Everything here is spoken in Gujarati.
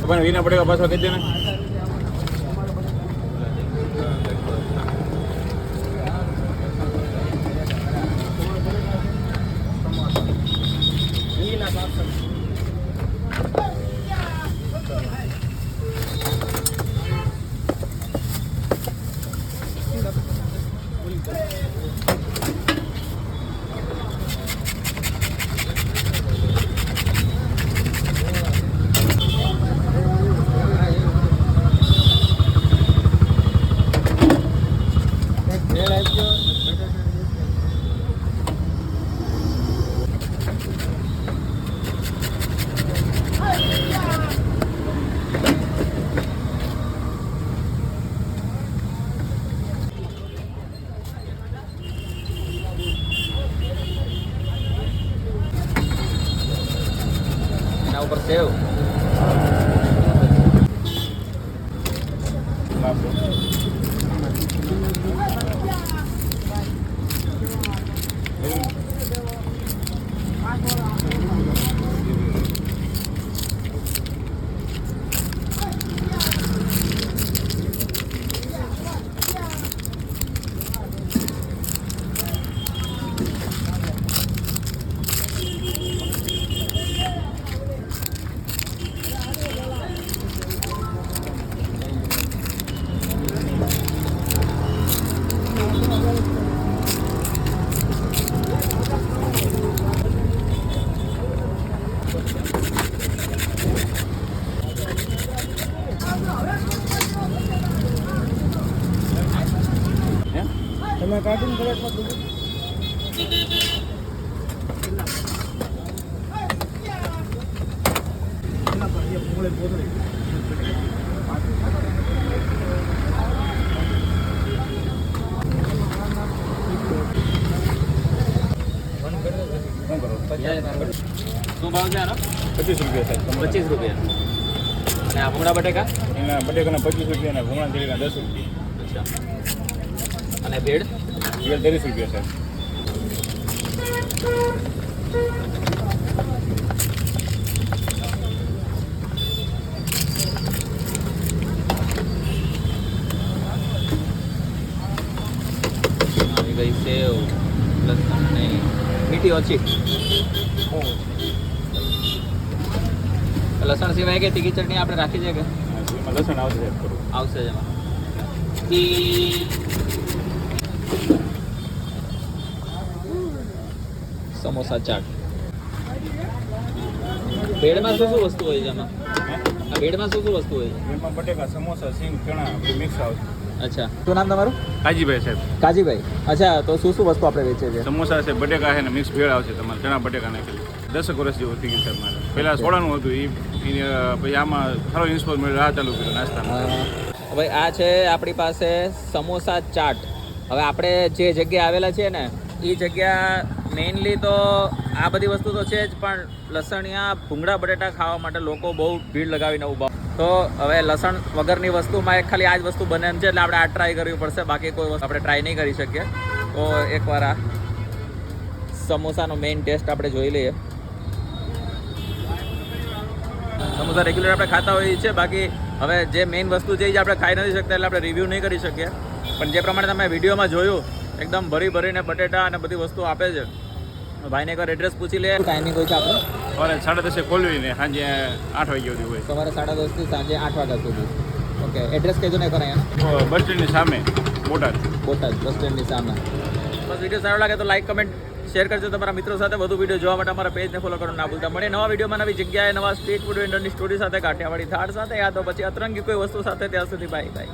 अपन वीना पड़ेगा पास कहते ना ऊपर सेव કાર્ટૂન કલેક્ટમાં શું ભાવ છે આનો? 25 રૂપિયા સાહેબ. 25 રૂપિયા. અને આ ભૂંગળા બટેકા? એના બટેકાના 25 રૂપિયા અને ભૂંગળા તેલીના 10 રૂપિયા. અચ્છા. અને ભેળ? ભેળ 30 રૂપિયા સાહેબ. આવી ગઈ સેવ લસણ નહીં મીઠી ઓછી. લસણ સિવાય કે તીખી ચટણી આપણે રાખી છે કે લસણ આવશે આવશે જ એમાં. સમોસા ચાટ. ભેળમાં શું શું વસ્તુ હોય છે એમાં? આ ભેળમાં શું શું વસ્તુ હોય છે? એમાં બટેકા સમોસા સિંગ ચણા મિક્સ આવશે. અચ્છા. શું નામ તમારું? કાજીભાઈ સાહેબ. કાજીભાઈ. અચ્છા, તો શું શું વસ્તુ આપણે વેચીએ છીએ? સમોસા છે, બટેકા છે ને મિક્સ ભેળ આવશે તમારે ચણા બટેકા નાખેલી. 10 વર્ષ જેવું થઈ ગયું સાહેબ મારે. પહેલાં સોડાનું હતું એ પછી આમાં સારો ઇન્સ્પોઝ મળ્યો આ ચાલુ કર્યું નાસ્તામાં. ભાઈ આ છે આપણી પાસે સમોસા ચાટ. હવે આપણે જે જગ્યાએ આવેલા છીએ ને એ જગ્યા મેઇનલી તો આ બધી વસ્તુ તો છે જ, પણ લસણિયા ભૂંગળા બટેટા ખાવા માટે લોકો બહુ ભીડ લગાવીને ઊભા. તો હવે લસણ વગરની વસ્તુમાં એક ખાલી આ જ વસ્તુ બને એમ છે, એટલે આપણે આ ટ્રાય કરવી પડશે. બાકી કોઈ વસ્તુ આપણે ટ્રાય નહીં કરી શકીએ. તો એકવાર આ સમોસાનો મેઇન ટેસ્ટ આપણે જોઈ લઈએ. સમોસા રેગ્યુલર આપણે ખાતા હોઈએ છીએ, બાકી હવે જે મેઇન વસ્તુ છે એ આપણે ખાઈ નથી શકતા, એટલે આપણે રિવ્યૂ નહીં કરી શકીએ. પણ જે પ્રમાણે તમે વિડીયોમાં જોયું એકદમ ભરીને બટેટા અને બધી વસ્તુ આપે છે. ભાઈને એકવાર એડ્રેસ પૂછી લે. ટાઈમિંગ હોય છે આપણે? સવારે 10:30 ખોલવીને સાંજે 8 વાગ્યા સુધી હોય. સવારે 10:30 થી સાંજે 8 વાગ્યા સુધી. ઓકે, એડ્રેસ કહેજો ને એકવાર અહીંયા. બસ સ્ટેન્ડની સામે, બોટાદ બસ સ્ટેન્ડની સામે. બસ વિડીયો સારો લાગે તો લાઈક કમેન્ટ શેર કરજો તમારા મિત્રો સાથે. વધુ વિડીયો જોવા માટે અમારા પેજને ફોલો કરવાનું ના ભૂલતા. મળે નવા વિડીયોમાં નવી જગ્યાએ નવા સ્ટ્રીટ ફૂડ વેન્ડરની સ્ટોરી સાથે, કાઠિયાવાડી થાળ સાથે, યા તો પછી અતરંગી કોઈ વસ્તુ સાથે. ત્યાં સુધી બાય બાય.